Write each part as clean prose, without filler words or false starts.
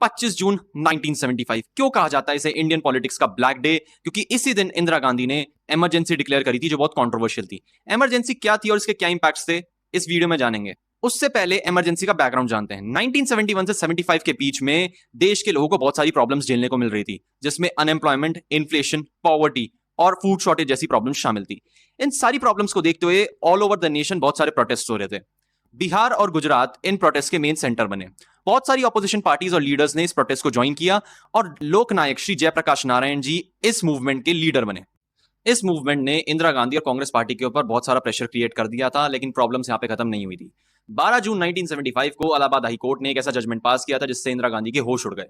25 जून 1975 क्यों कहा जाता है इसे इंडियन पॉलिटिक्स का ब्लैक डे? क्योंकि इसी दिन इंदिरा गांधी ने इमरजेंसी डिक्लेयर करी थी, जो बहुत कंट्रोवर्शियल थी। इमरजेंसी क्या थी और इसके क्या इंपैक्ट्स थे, इस वीडियो में जानेंगे। उससे पहले इमरजेंसी का बैकग्राउंड जानते हैं। 1971 से 75 के बीच में देश के लोगों को बहुत सारी प्रॉब्लम्स झेलने को मिल रही थी, जिसमें अनएम्प्लॉयमेंट, इन्फ्लेशन, पॉवर्टी और फूड शॉर्टेज जैसी प्रॉब्लम्स शामिल थी। इन सारी प्रॉब्लम्स को देखते हुए ऑल ओवर द नेशन बहुत सारे प्रोटेस्ट हो रहे थे। बिहार और गुजरात इन प्रोटेस्ट के मेन सेंटर बने। बहुत सारी ऑपोजिशन पार्टीज और लीडर्स ने इस प्रोटेस्ट को ज्वाइन किया और लोकनायक श्री जयप्रकाश नारायण जी इस मूवमेंट के लीडर बने। इस मूवमेंट ने इंदिरा गांधी और कांग्रेस पार्टी के ऊपर बहुत सारा प्रेशर क्रिएट कर दिया था, लेकिन प्रॉब्लम्स यहां पे खत्म नहीं हुई थी। 12 जून 1975 को इलाहाबाद हाई कोर्ट ने एक ऐसा जजमेंट पास किया था जिससे इंदिरा गांधी के होश उड़ गए।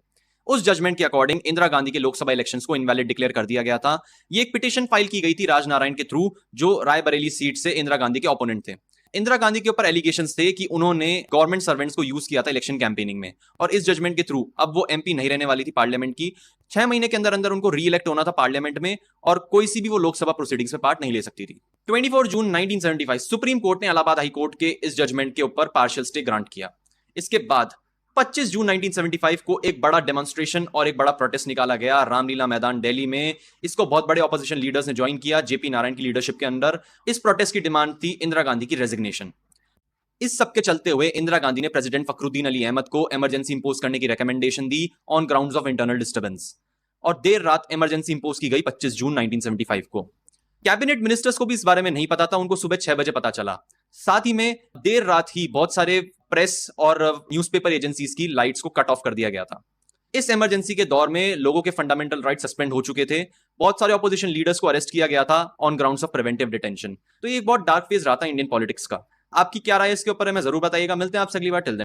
उस जजमेंट के अकॉर्डिंग इंदिरा गांधी के लोकसभा इलेक्शंस को इनवैलिड डिक्लेयर कर दिया गया था। ये एक पिटीशन फाइल की गई थी राजनारायण के थ्रू, जो रायबरेली सीट से इंदिरा गांधी के ओपोनेंट थे। इंदिरा गांधी के ऊपर एलिगेशंस थे कि उन्होंने गवर्नमेंट सर्वेंट्स को यूज किया था इलेक्शन कैंपेनिंग में, और इस जजमेंट के थ्रू अब वो एमपी नहीं रहने वाली थी पार्लियामेंट की। 6 महीने के अंदर अंदर उनको री इलेक्ट होना था पार्लियामेंट में, और कोई सी भी वो लोकसभा प्रोसीडिंग्स में पार्ट नहीं ले सकती थी। 24 जून 1975 सुप्रीम कोर्ट ने इलाहाबाद हाई कोर्ट के इस जजमेंट के ऊपर पार्शियल स्टे ग्रांट किया। इसके बाद 25 जून 1975 को एक बड़ा डेमोन्स्ट्रेशन और एक बड़ा प्रोटेस्ट निकाला गया रामलीला मैदान दिल्ली में। इसको बहुत बड़े ऑपोजिशन लीडर्स ने ज्वाइन किया जेपी नारायण की लीडरशिप के अंडर। इस प्रोटेस्ट की डिमांड थी इंदिरा गांधी की रेजिग्नेशन। इस सब के चलते हुए इंदिरा गांधी ने प्रेसिडेंट फखरुद्दीन अली अहमद को इमरजेंसी इंपोज करने की recommendation the on grounds of internal disturbance, और देर रात इमरजेंसी इंपोज की गई 25 जून 1975 को। कैबिनेट मिनिस्टर्स को भी इस बारे में नहीं पता था, उनको सुबह 6 बजे पता चला। साथ ही में देर रात ही बहुत सारे प्रेस और न्यूज़पेपर एजेंसीज की लाइट्स को कट ऑफ कर दिया गया था। इस इमरजेंसी के दौर में लोगों के फंडामेंटल राइट सस्पेंड हो चुके थे। बहुत सारे ऑपोजिशन लीडर्स को अरेस्ट किया गया था on grounds of preventive detention. तो ये एक बहुत डार्क फेज रहा था इंडियन पॉलिटिक्स का। आपकी क्या राय है इसके ऊपर है, मैं जरूर बताइएगा। मिलते हैं आपसे अगली बार। Till then.